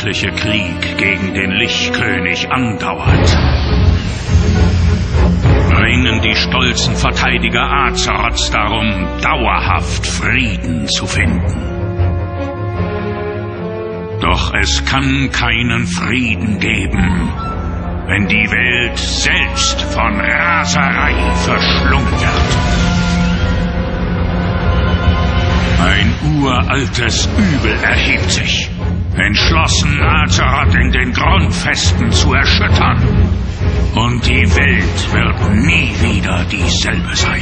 schreckliche Krieg gegen den Lichtkönig andauert, ringen die stolzen Verteidiger Azeroths darum, dauerhaft Frieden zu finden. Doch es kann keinen Frieden geben, wenn die Welt selbst von Raserei verschlungen wird. Ein uraltes Übel erhebt sich, entschlossen Azeroth in den Grundfesten zu erschüttern. Und die Welt wird nie wieder dieselbe sein.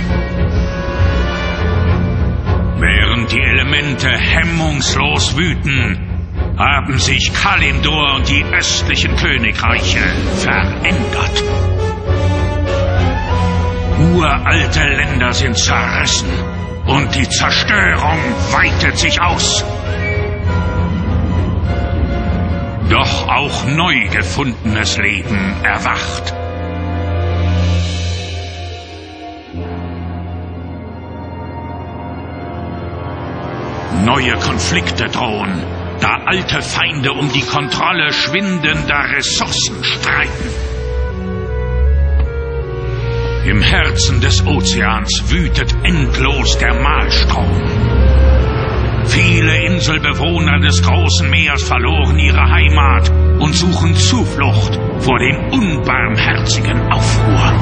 Während die Elemente hemmungslos wüten, haben sich Kalimdor und die östlichen Königreiche verändert. Uralte Länder sind zerrissen und die Zerstörung weitet sich aus. Doch auch neu gefundenes Leben erwacht. Neue Konflikte drohen, da alte Feinde um die Kontrolle schwindender Ressourcen streiten. Im Herzen des Ozeans wütet endlos der Maelstrom. Viele Inselbewohner des großen Meers verloren ihre Heimat und suchen Zuflucht vor dem unbarmherzigen Aufruhr.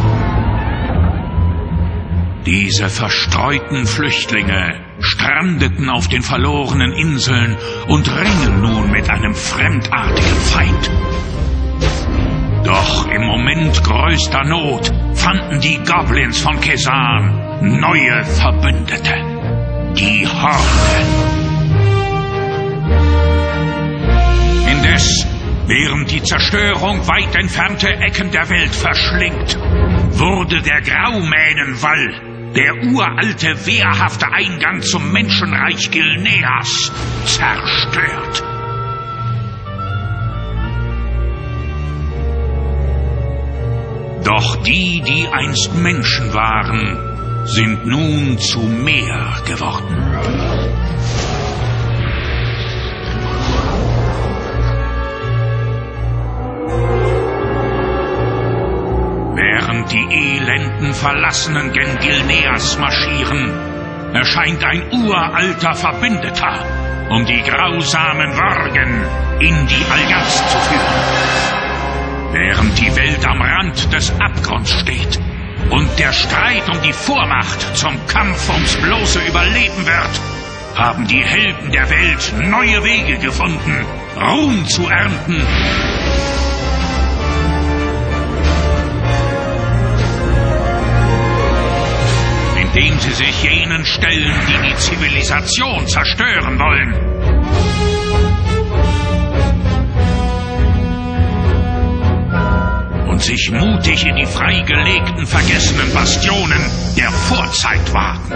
Diese verstreuten Flüchtlinge strandeten auf den verlorenen Inseln und ringen nun mit einem fremdartigen Feind. Doch im Moment größter Not fanden die Goblins von Kesan neue Verbündete, die Horde. Indes, während die Zerstörung weit entfernte Ecken der Welt verschlingt, wurde der Graumänenwall, der uralte, wehrhafte Eingang zum Menschenreich Gilneas, zerstört. Doch die, die einst Menschen waren, sind nun zu Meer geworden. Während die elenden Verlassenen gen Gilneas marschieren, erscheint ein uralter Verbündeter, um die grausamen Worgen in die Allianz zu führen. Während die Welt am Rand des Abgrunds steht und der Streit um die Vormacht zum Kampf ums bloße Überleben wird, haben die Helden der Welt neue Wege gefunden, Ruhm zu ernten. Indem sie sich jenen stellen, die die Zivilisation zerstören wollen. Und sich mutig in die freigelegten, vergessenen Bastionen der Vorzeit wagen.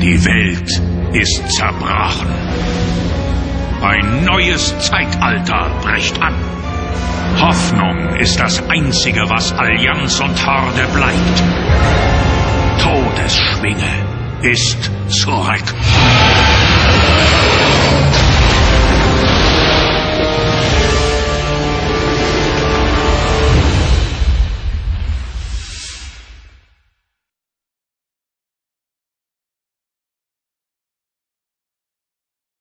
Die Welt ist zerbrochen. Ein neues Zeitalter bricht an. Hoffnung ist das Einzige, was Allianz und Horde bleibt. Todesschwinge ist zurück.